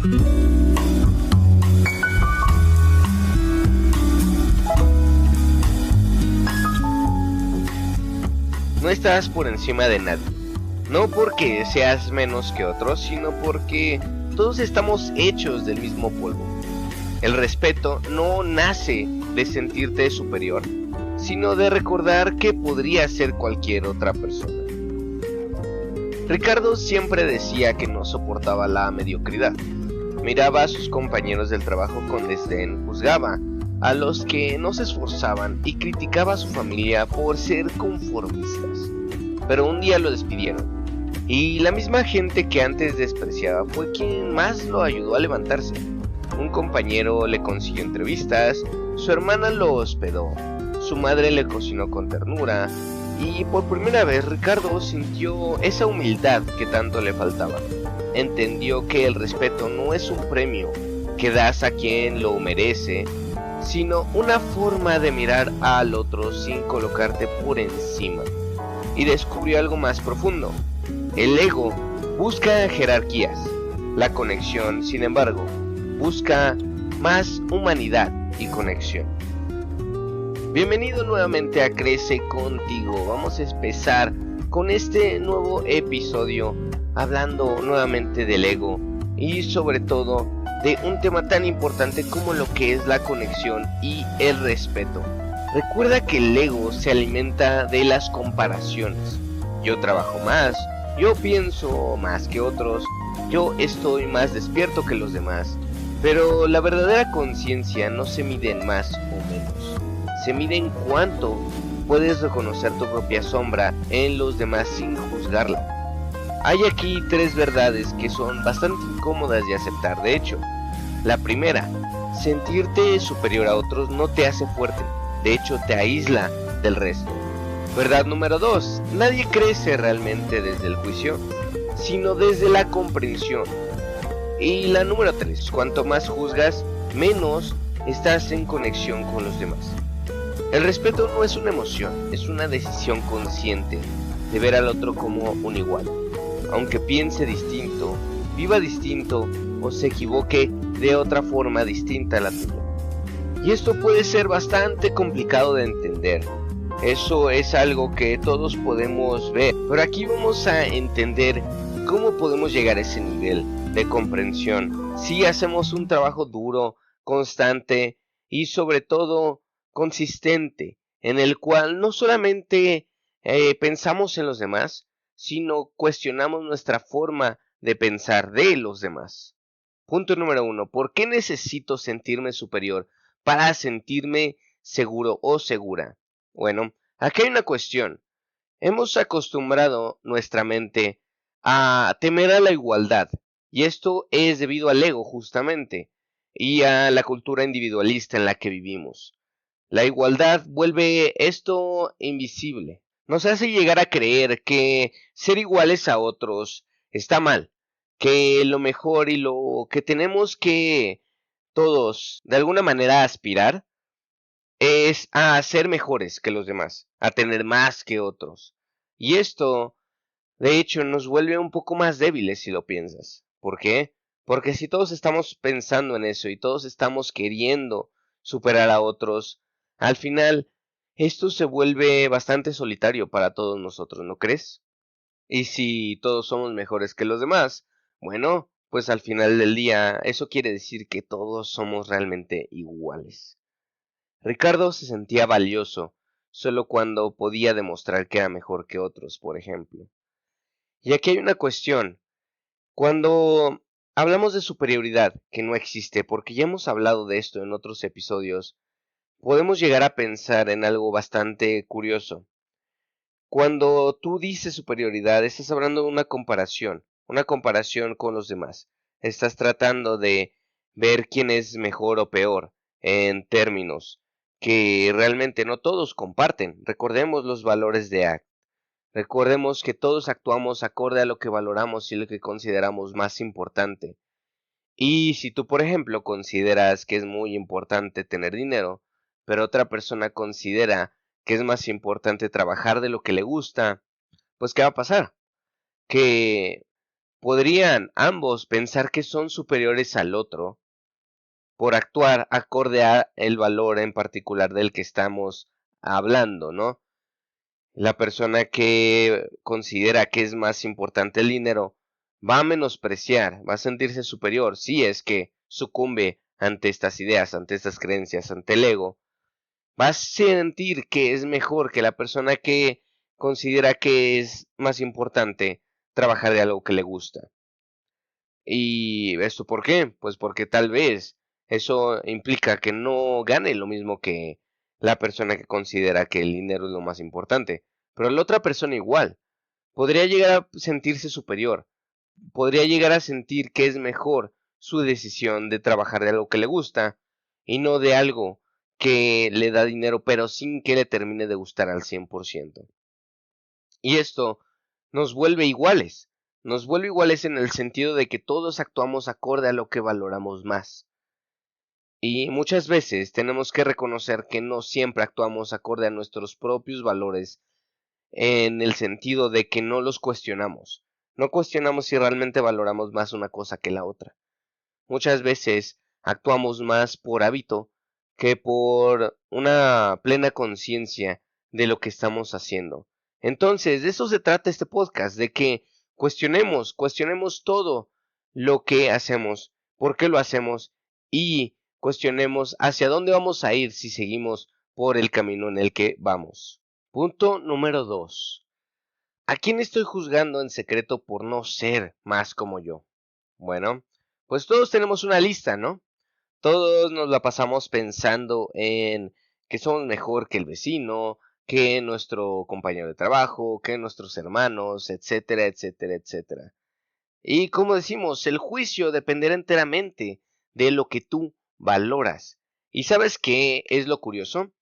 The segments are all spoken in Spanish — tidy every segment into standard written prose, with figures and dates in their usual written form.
No estás por encima de nadie, no porque seas menos que otros, sino porque todos estamos hechos del mismo polvo. El respeto no nace de sentirte superior, sino de recordar que podría ser cualquier otra persona. Ricardo siempre decía que no soportaba la mediocridad. Miraba a sus compañeros del trabajo con desdén, juzgaba a los que no se esforzaban y criticaba a su familia por ser conformistas. Pero un día lo despidieron, y la misma gente que antes despreciaba fue quien más lo ayudó a levantarse. Un compañero le consiguió entrevistas, su hermana lo hospedó, su madre le cocinó con ternura, y por primera vez Ricardo sintió esa humildad que tanto le faltaba. Entendió que el respeto no es un premio que das a quien lo merece, sino una forma de mirar al otro sin colocarte por encima. Y descubrió algo más profundo. El ego busca jerarquías. La conexión, sin embargo, busca más humanidad y conexión. Bienvenido nuevamente a Crece Contigo. Vamos a empezar con este nuevo episodio hablando nuevamente del ego y sobre todo de un tema tan importante como lo que es la conexión y el respeto. Recuerda que el ego se alimenta de las comparaciones. Yo trabajo más, yo pienso más que otros, yo estoy más despierto que los demás. Pero la verdadera conciencia no se mide en más o menos. Se mide en cuánto puedes reconocer tu propia sombra en los demás sin juzgarla. Hay aquí tres verdades que son bastante incómodas de aceptar. De hecho, la primera, sentirte superior a otros no te hace fuerte. De hecho, te aísla del resto. Verdad número 2, nadie crece realmente desde el juicio, sino desde la comprensión. Y la número 3, cuanto más juzgas, menos estás en conexión con los demás. El respeto no es una emoción, es una decisión consciente de ver al otro como un igual. Aunque piense distinto, viva distinto o se equivoque de otra forma distinta a la tuya. Y esto puede ser bastante complicado de entender. Eso es algo que todos podemos ver, pero aquí vamos a entender cómo podemos llegar a ese nivel de comprensión si hacemos un trabajo duro, constante y sobre todo consistente, en el cual no solamente pensamos en los demás, sino cuestionamos nuestra forma de pensar de los demás. Punto número 1. ¿Por qué necesito sentirme superior para sentirme seguro o segura? Bueno, aquí hay una cuestión. Hemos acostumbrado nuestra mente a temer a la igualdad, y esto es debido al ego justamente, y a la cultura individualista en la que vivimos. La igualdad vuelve esto invisible. Nos hace llegar a creer que ser iguales a otros está mal, que lo mejor y lo que tenemos que todos de alguna manera aspirar es a ser mejores que los demás, a tener más que otros. Y esto, de hecho, nos vuelve un poco más débiles si lo piensas. ¿Por qué? Porque si todos estamos pensando en eso y todos estamos queriendo superar a otros, al final esto se vuelve bastante solitario para todos nosotros, ¿no crees? Y si todos somos mejores que los demás, bueno, pues al final del día eso quiere decir que todos somos realmente iguales. Ricardo se sentía valioso solo cuando podía demostrar que era mejor que otros, por ejemplo. Y aquí hay una cuestión. Cuando hablamos de superioridad, que no existe, porque ya hemos hablado de esto en otros episodios, podemos llegar a pensar en algo bastante curioso. Cuando tú dices superioridad, estás hablando de una comparación con los demás. Estás tratando de ver quién es mejor o peor en términos que realmente no todos comparten. Recordemos los valores de ACT. Recordemos que todos actuamos acorde a lo que valoramos y lo que consideramos más importante. Y si tú, por ejemplo, consideras que es muy importante tener dinero, pero otra persona considera que es más importante trabajar de lo que le gusta, pues ¿qué va a pasar? Que podrían ambos pensar que son superiores al otro por actuar acorde a el valor en particular del que estamos hablando, ¿no? La persona que considera que es más importante el dinero va a menospreciar, va a sentirse superior si es que sucumbe ante estas ideas, ante estas creencias, ante el ego. Va a sentir que es mejor que la persona que considera que es más importante trabajar de algo que le gusta. ¿Y esto por qué? Pues porque tal vez eso implica que no gane lo mismo que la persona que considera que el dinero es lo más importante. Pero la otra persona igual podría llegar a sentirse superior, podría llegar a sentir que es mejor su decisión de trabajar de algo que le gusta y no de algo que le da dinero pero sin que le termine de gustar al 100%. Y esto nos vuelve iguales en el sentido de que todos actuamos acorde a lo que valoramos más. Y muchas veces tenemos que reconocer que no siempre actuamos acorde a nuestros propios valores, en el sentido de que no los cuestionamos. No cuestionamos si realmente valoramos más una cosa que la otra. Muchas veces actuamos más por hábito que por una plena conciencia de lo que estamos haciendo. Entonces, de eso se trata este podcast, de que cuestionemos todo lo que hacemos, por qué lo hacemos y cuestionemos hacia dónde vamos a ir si seguimos por el camino en el que vamos. Punto número 2. ¿A quién estoy juzgando en secreto por no ser más como yo? Bueno, pues todos tenemos una lista, ¿no? Todos nos la pasamos pensando en que somos mejor que el vecino, que nuestro compañero de trabajo, que nuestros hermanos, etcétera, etcétera, etcétera. Y como decimos, el juicio dependerá enteramente de lo que tú valoras. ¿Y sabes qué es lo curioso?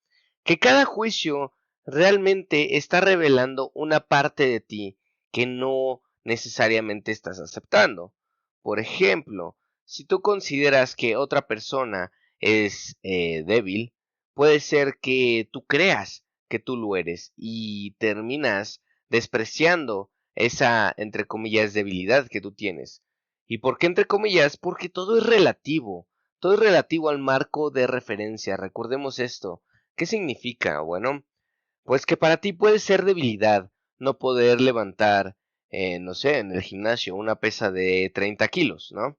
Que cada juicio realmente está revelando una parte de ti que no necesariamente estás aceptando. Por ejemplo, si tú consideras que otra persona es débil, puede ser que tú creas que tú lo eres y terminas despreciando esa, entre comillas, debilidad que tú tienes. ¿Y por qué entre comillas? Porque todo es relativo al marco de referencia. Recordemos esto. ¿Qué significa? Bueno, pues que para ti puede ser debilidad no poder levantar, no sé, en el gimnasio una pesa de 30 kilos, ¿no?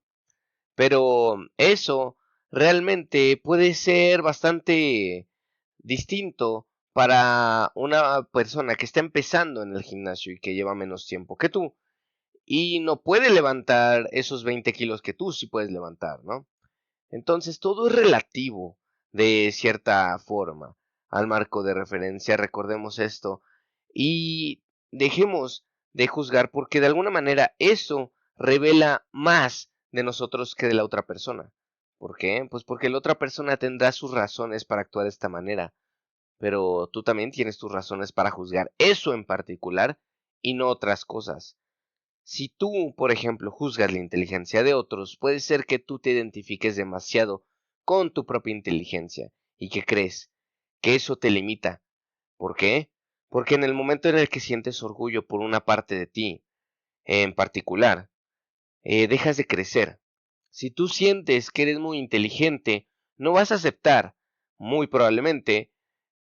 Pero eso realmente puede ser bastante distinto para una persona que está empezando en el gimnasio y que lleva menos tiempo que tú y no puede levantar esos 20 kilos que tú sí puedes levantar, ¿no? Entonces todo es relativo de cierta forma al marco de referencia, recordemos esto y dejemos de juzgar porque de alguna manera eso revela más de nosotros que de la otra persona. ¿Por qué? Pues porque la otra persona tendrá sus razones para actuar de esta manera, pero tú también tienes tus razones para juzgar eso en particular y no otras cosas. Si tú, por ejemplo, juzgas la inteligencia de otros, puede ser que tú te identifiques demasiado con tu propia inteligencia y que crees que eso te limita. ¿Por qué? Porque en el momento en el que sientes orgullo por una parte de ti, en particular, dejas de crecer. Si tú sientes que eres muy inteligente, no vas a aceptar, muy probablemente,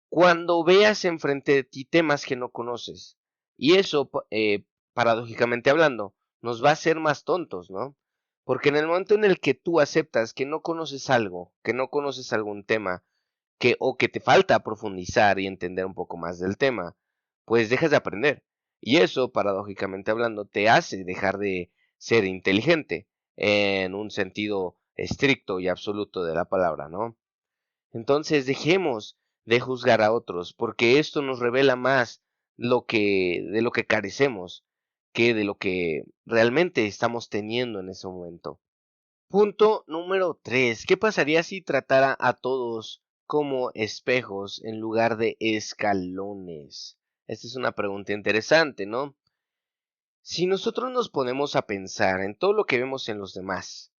cuando veas enfrente de ti temas que no conoces. Y eso, paradójicamente hablando, nos va a hacer más tontos, ¿no? Porque en el momento en el que tú aceptas que no conoces algo, que no conoces algún tema, o que te falta profundizar y entender un poco más del tema, pues dejas de aprender. Y eso, paradójicamente hablando, te hace dejar de ser inteligente en un sentido estricto y absoluto de la palabra, ¿no? Entonces dejemos de juzgar a otros, porque esto nos revela más de lo que carecemos que de lo que realmente estamos teniendo en ese momento. Punto número 3. ¿Qué pasaría si tratara a todos como espejos en lugar de escalones? Esta es una pregunta interesante, ¿no? Si nosotros nos ponemos a pensar en todo lo que vemos en los demás,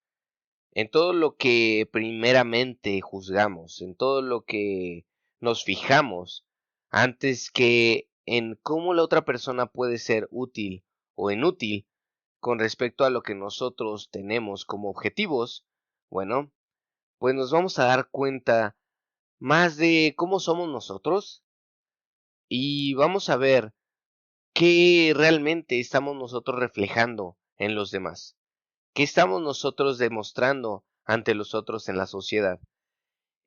en todo lo que primeramente juzgamos, en todo lo que nos fijamos, antes que en cómo la otra persona puede ser útil o inútil, con respecto a lo que nosotros tenemos como objetivos, bueno, pues nos vamos a dar cuenta más de cómo somos nosotros y vamos a ver qué realmente estamos nosotros reflejando en los demás, qué estamos nosotros demostrando ante los otros en la sociedad.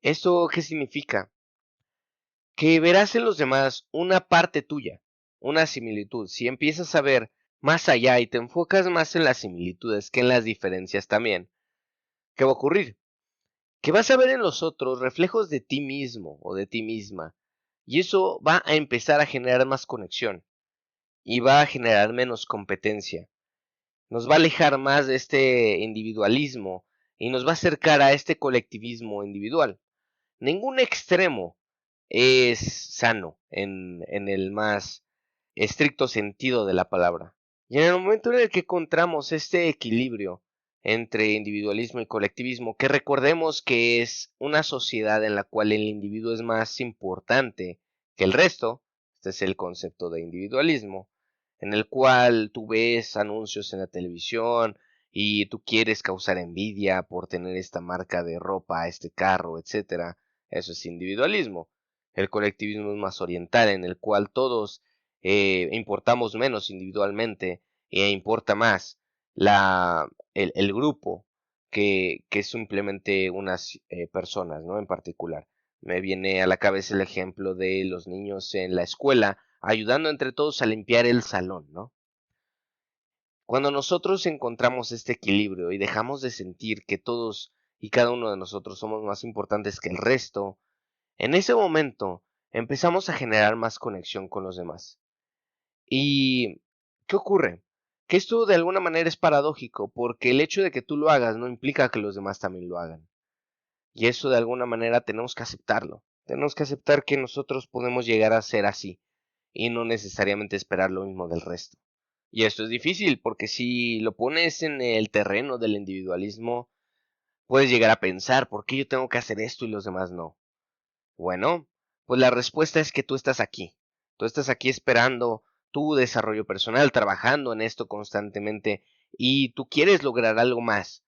¿Esto qué significa? Que verás en los demás una parte tuya, una similitud. Si empiezas a ver más allá y te enfocas más en las similitudes que en las diferencias también, ¿qué va a ocurrir? Que vas a ver en los otros reflejos de ti mismo o de ti misma. Y eso va a empezar a generar más conexión y va a generar menos competencia. Nos va a alejar más de este individualismo y nos va a acercar a este colectivismo individual. Ningún extremo es sano en el más estricto sentido de la palabra. Y en el momento en el que encontramos este equilibrio entre individualismo y colectivismo, que recordemos que es una sociedad en la cual el individuo es más importante que el resto, este es el concepto de individualismo, en el cual tú ves anuncios en la televisión y tú quieres causar envidia por tener esta marca de ropa, este carro, etcétera. Eso es individualismo. El colectivismo es más oriental, en el cual todos importamos menos individualmente e importa más el grupo que simplemente unas personas, ¿no? En particular. Me viene a la cabeza el ejemplo de los niños en la escuela ayudando entre todos a limpiar el salón, ¿no? Cuando nosotros encontramos este equilibrio y dejamos de sentir que todos y cada uno de nosotros somos más importantes que el resto, en ese momento empezamos a generar más conexión con los demás. ¿Y qué ocurre? Que esto de alguna manera es paradójico, porque el hecho de que tú lo hagas no implica que los demás también lo hagan. Y eso de alguna manera tenemos que aceptarlo. Tenemos que aceptar que nosotros podemos llegar a ser así y no necesariamente esperar lo mismo del resto. Y esto es difícil porque si lo pones en el terreno del individualismo, puedes llegar a pensar, ¿por qué yo tengo que hacer esto y los demás no? Bueno, pues la respuesta es que tú estás aquí. Tú estás aquí esperando tu desarrollo personal, trabajando en esto constantemente y tú quieres lograr algo más.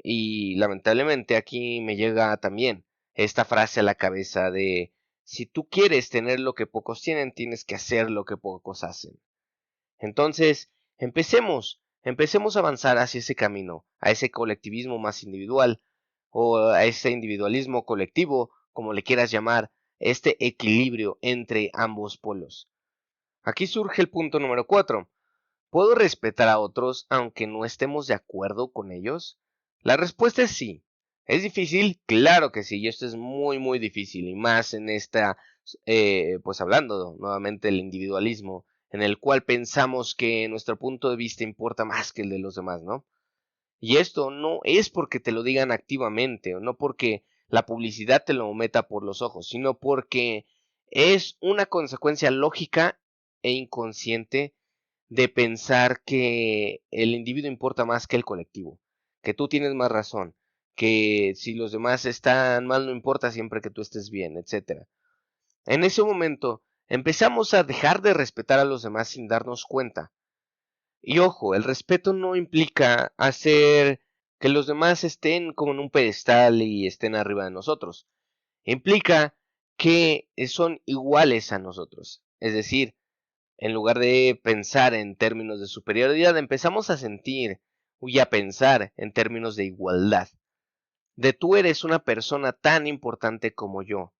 Y lamentablemente aquí me llega también esta frase a la cabeza de, si tú quieres tener lo que pocos tienen, tienes que hacer lo que pocos hacen. Entonces, empecemos a avanzar hacia ese camino, a ese colectivismo más individual, o a ese individualismo colectivo, como le quieras llamar, este equilibrio entre ambos polos. Aquí surge el punto número 4. ¿Puedo respetar a otros aunque no estemos de acuerdo con ellos? La respuesta es sí. ¿Es difícil? Claro que sí, y esto es muy muy difícil, y más en esta, pues hablando nuevamente del individualismo, en el cual pensamos que nuestro punto de vista importa más que el de los demás, ¿no? Y esto no es porque te lo digan activamente, o no porque la publicidad te lo meta por los ojos, sino porque es una consecuencia lógica e inconsciente de pensar que el individuo importa más que el colectivo, que tú tienes más razón, que si los demás están mal no importa siempre que tú estés bien, etcétera. En ese momento empezamos a dejar de respetar a los demás sin darnos cuenta. Y ojo, el respeto no implica hacer que los demás estén como en un pedestal y estén arriba de nosotros. Implica que son iguales a nosotros. Es decir, en lugar de pensar en términos de superioridad, empezamos a sentir y a pensar en términos de igualdad. De tú eres una persona tan importante como yo.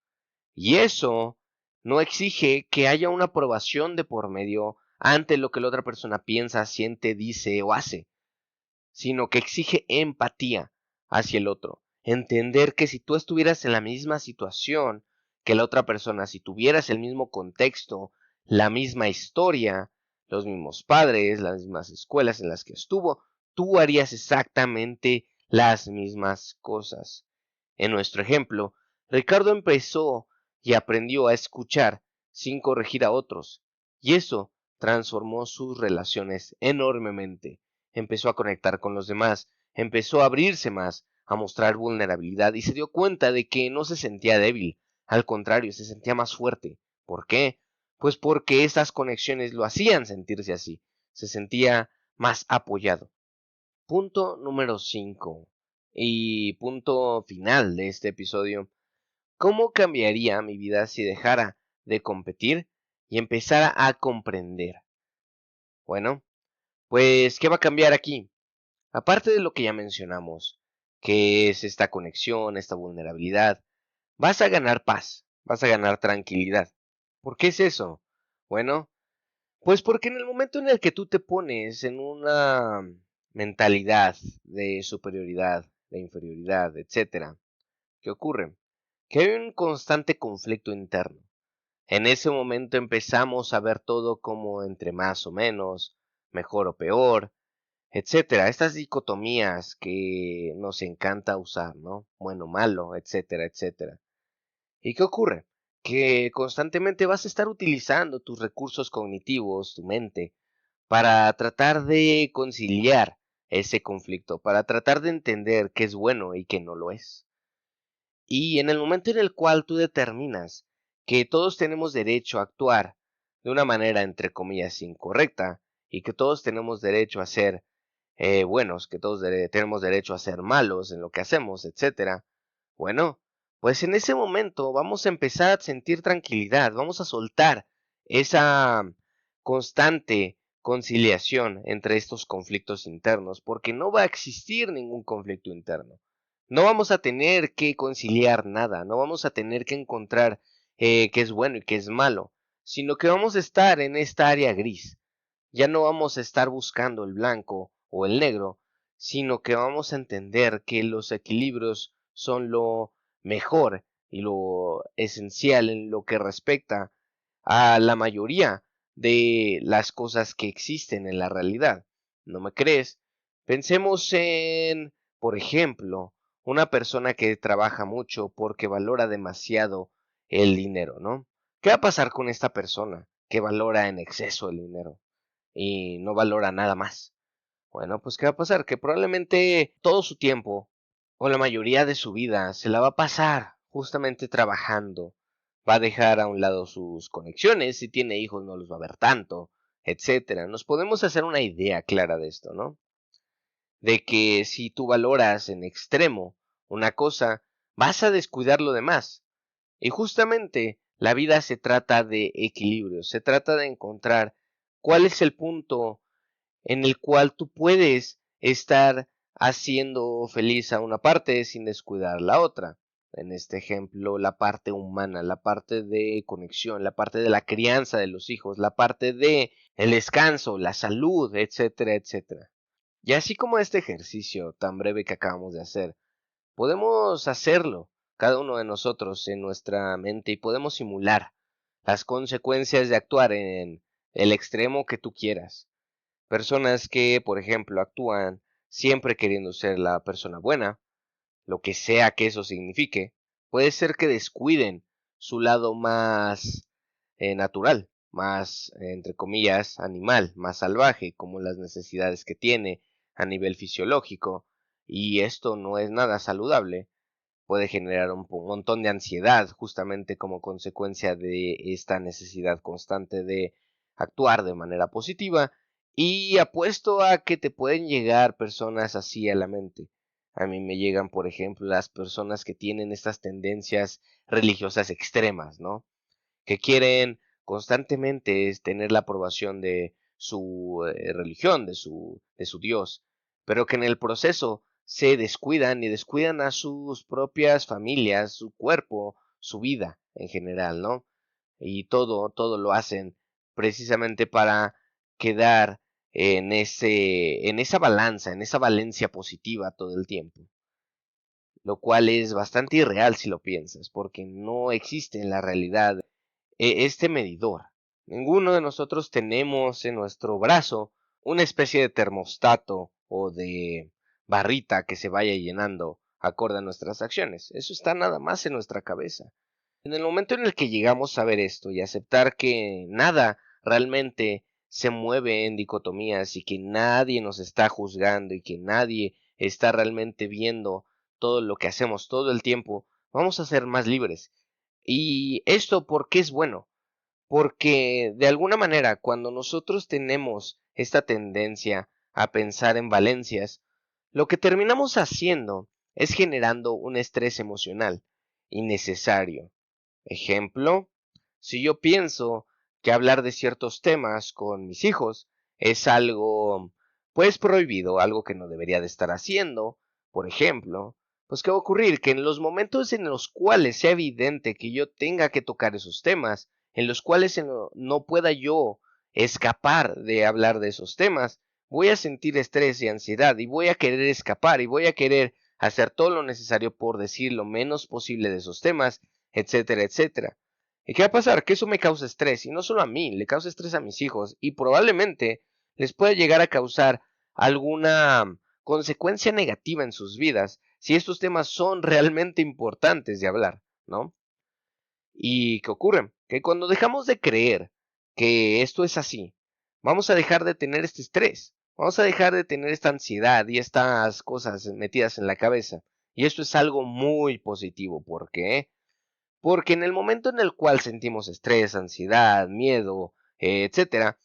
Y eso no exige que haya una aprobación de por medio ante lo que la otra persona piensa, siente, dice o hace, sino que exige empatía hacia el otro. Entender que si tú estuvieras en la misma situación que la otra persona, si tuvieras el mismo contexto, la misma historia, los mismos padres, las mismas escuelas en las que estuvo, tú harías exactamente las mismas cosas. En nuestro ejemplo, Ricardo empezó y aprendió a escuchar sin corregir a otros, y eso transformó sus relaciones enormemente. Empezó a conectar con los demás, empezó a abrirse más, a mostrar vulnerabilidad y se dio cuenta de que no se sentía débil, al contrario, se sentía más fuerte. ¿Por qué? Pues porque esas conexiones lo hacían sentirse así, se sentía más apoyado. Punto número 5 y punto final de este episodio. ¿Cómo cambiaría mi vida si dejara de competir y empezara a comprender? Bueno, pues, ¿qué va a cambiar aquí? Aparte de lo que ya mencionamos, que es esta conexión, esta vulnerabilidad, vas a ganar paz, vas a ganar tranquilidad. ¿Por qué es eso? Bueno, pues porque en el momento en el que tú te pones en una mentalidad de superioridad, de inferioridad, etcétera, ¿qué ocurre? Que hay un constante conflicto interno. En ese momento empezamos a ver todo como entre más o menos, mejor o peor, etcétera. Estas dicotomías que nos encanta usar, ¿no? Bueno, malo, etcétera, etcétera. ¿Y qué ocurre? Que constantemente vas a estar utilizando tus recursos cognitivos, tu mente, para tratar de conciliar ese conflicto, para tratar de entender qué es bueno y qué no lo es. Y en el momento en el cual tú determinas que todos tenemos derecho a actuar de una manera, entre comillas, incorrecta, y que todos tenemos derecho a ser buenos, que todos tenemos derecho a ser malos en lo que hacemos, etcétera, bueno, pues en ese momento vamos a empezar a sentir tranquilidad, vamos a soltar esa constante conciliación entre estos conflictos internos, porque no va a existir ningún conflicto interno. No vamos a tener que conciliar nada, no vamos a tener que encontrar qué es bueno y qué es malo, sino que vamos a estar en esta área gris. Ya no vamos a estar buscando el blanco o el negro, sino que vamos a entender que los equilibrios son lo mejor y lo esencial en lo que respecta a la mayoría de las cosas que existen en la realidad. ¿No me crees? Pensemos en, por ejemplo, una persona que trabaja mucho porque valora demasiado el dinero, ¿no? ¿Qué va a pasar con esta persona que valora en exceso el dinero y no valora nada más? Bueno, pues ¿qué va a pasar? Que probablemente todo su tiempo o la mayoría de su vida se la va a pasar justamente trabajando. Va a dejar a un lado sus conexiones, si tiene hijos no los va a ver tanto, etcétera. Nos podemos hacer una idea clara de esto, ¿no? De que si tú valoras en extremo una cosa, vas a descuidar lo demás. Y justamente la vida se trata de equilibrio, se trata de encontrar cuál es el punto en el cual tú puedes estar haciendo feliz a una parte sin descuidar la otra. En este ejemplo, la parte humana, la parte de conexión, la parte de la crianza de los hijos, la parte de el descanso, la salud, etcétera, etcétera. Y así como este ejercicio tan breve que acabamos de hacer, podemos hacerlo cada uno de nosotros en nuestra mente y podemos simular las consecuencias de actuar en el extremo que tú quieras. Personas que, por ejemplo, actúan siempre queriendo ser la persona buena, lo que sea que eso signifique, puede ser que descuiden su lado más natural, más, entre comillas, animal, más salvaje, como las necesidades que tiene a nivel fisiológico, y esto no es nada saludable. Puede generar un montón de ansiedad justamente como consecuencia de esta necesidad constante de actuar de manera positiva, y apuesto a que te pueden llegar personas así a la mente. A mí me llegan, por ejemplo, las personas que tienen estas tendencias religiosas extremas, ¿no? Que quieren constantemente tener la aprobación de su religión, de su Dios, pero que en el proceso se descuidan y descuidan a sus propias familias, su cuerpo, su vida en general, ¿no? Y todo lo hacen precisamente para quedar en esa balanza, en esa valencia positiva todo el tiempo, lo cual es bastante irreal si lo piensas, porque no existe en la realidad este medidor. Ninguno de nosotros tenemos en nuestro brazo una especie de termostato o de barrita que se vaya llenando acorde a nuestras acciones. Eso está nada más en nuestra cabeza. En el momento en el que llegamos a ver esto y aceptar que nada realmente se mueve en dicotomías y que nadie nos está juzgando y que nadie está realmente viendo todo lo que hacemos todo el tiempo, vamos a ser más libres. ¿Y esto por qué es bueno? Porque de alguna manera cuando nosotros tenemos esta tendencia a pensar en valencias, lo que terminamos haciendo es generando un estrés emocional innecesario. Ejemplo, si yo pienso que hablar de ciertos temas con mis hijos es algo, pues prohibido, algo que no debería de estar haciendo, por ejemplo, pues ¿qué va a ocurrir? Que en los momentos en los cuales sea evidente que yo tenga que tocar esos temas, en los cuales no pueda yo escapar de hablar de esos temas, voy a sentir estrés y ansiedad y voy a querer escapar y voy a querer hacer todo lo necesario por decir lo menos posible de esos temas, etcétera, etcétera. ¿Y qué va a pasar? Que eso me causa estrés, y no solo a mí, le causa estrés a mis hijos, y probablemente les pueda llegar a causar alguna consecuencia negativa en sus vidas, si estos temas son realmente importantes de hablar, ¿no? ¿Y qué ocurre? Que cuando dejamos de creer que esto es así, vamos a dejar de tener este estrés, vamos a dejar de tener esta ansiedad y estas cosas metidas en la cabeza. Y esto es algo muy positivo, ¿por qué? Porque en el momento en el cual sentimos estrés, ansiedad, miedo, etcétera,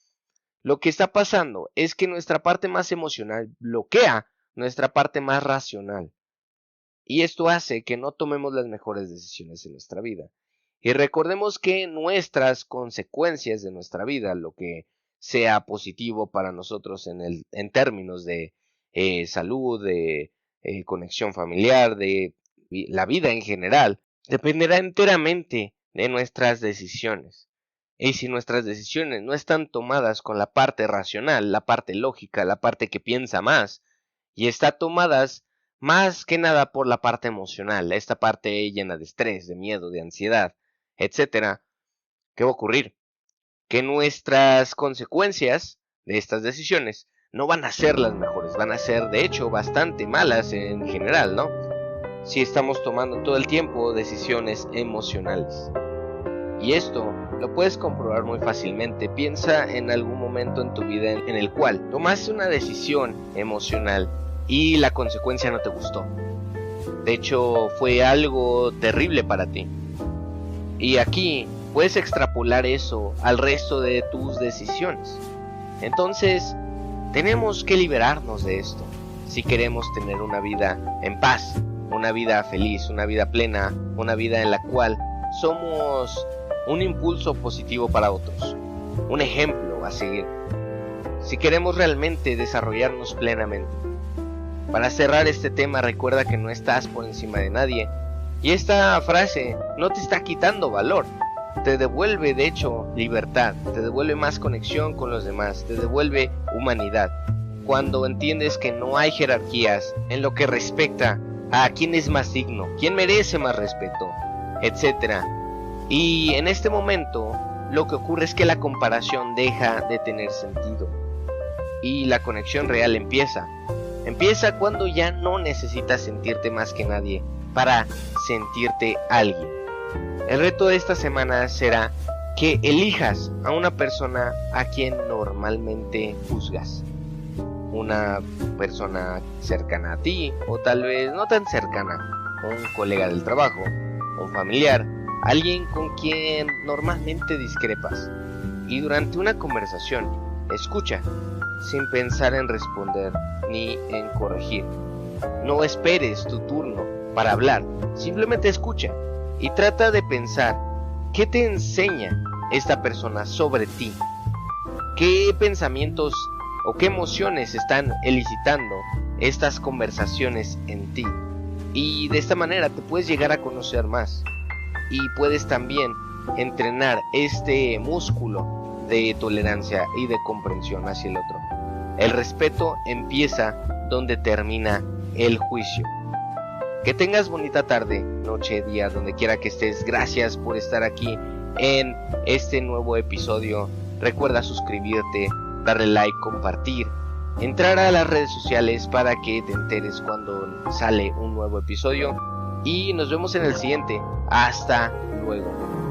lo que está pasando es que nuestra parte más emocional bloquea nuestra parte más racional. Y esto hace que no tomemos las mejores decisiones en nuestra vida. Y recordemos que nuestras consecuencias de nuestra vida, lo que sea positivo para nosotros en términos de salud, de conexión familiar, de la vida en general, dependerá enteramente de nuestras decisiones. Y si nuestras decisiones no están tomadas con la parte racional, la parte lógica, la parte que piensa más, y está tomadas más que nada por la parte emocional, esta parte llena de estrés, de miedo, de ansiedad, etcétera, ¿qué va a ocurrir? Que nuestras consecuencias de estas decisiones no van a ser las mejores, van a ser de hecho bastante malas en general, ¿no? Si estamos tomando todo el tiempo decisiones emocionales. Y esto lo puedes comprobar muy fácilmente. Piensa en algún momento en tu vida en el cual tomaste una decisión emocional y la consecuencia no te gustó. De hecho, fue algo terrible para ti. Y aquí puedes extrapolar eso al resto de tus decisiones. Entonces, tenemos que liberarnos de esto si queremos tener una vida en paz, una vida feliz, una vida plena, una vida en la cual somos un impulso positivo para otros, un ejemplo a seguir, si queremos realmente desarrollarnos plenamente. Para cerrar este tema, recuerda que no estás por encima de nadie, y esta frase no te está quitando valor, te devuelve de hecho libertad, te devuelve más conexión con los demás, te devuelve humanidad, cuando entiendes que no hay jerarquías en lo que respecta a quién es más digno, quién merece más respeto, etcétera. Y en este momento lo que ocurre es que la comparación deja de tener sentido y la conexión real empieza cuando ya no necesitas sentirte más que nadie para sentirte alguien. El reto de esta semana será que elijas a una persona a quien normalmente juzgas, una persona cercana a ti o tal vez no tan cercana, un colega del trabajo, un familiar, alguien con quien normalmente discrepas, y durante una conversación escucha sin pensar en responder ni en corregir. No esperes tu turno para hablar, simplemente escucha y trata de pensar qué te enseña esta persona sobre ti, qué pensamientos o qué emociones están elicitando estas conversaciones en ti, y de esta manera te puedes llegar a conocer más. Y puedes también entrenar este músculo de tolerancia y de comprensión hacia el otro. El respeto empieza donde termina el juicio. Que tengas bonita tarde, noche, día, donde quiera que estés. Gracias por estar aquí en este nuevo episodio. Recuerda suscribirte, darle like, compartir, entrar a las redes sociales para que te enteres cuando sale un nuevo episodio. Y nos vemos en el siguiente. Hasta luego.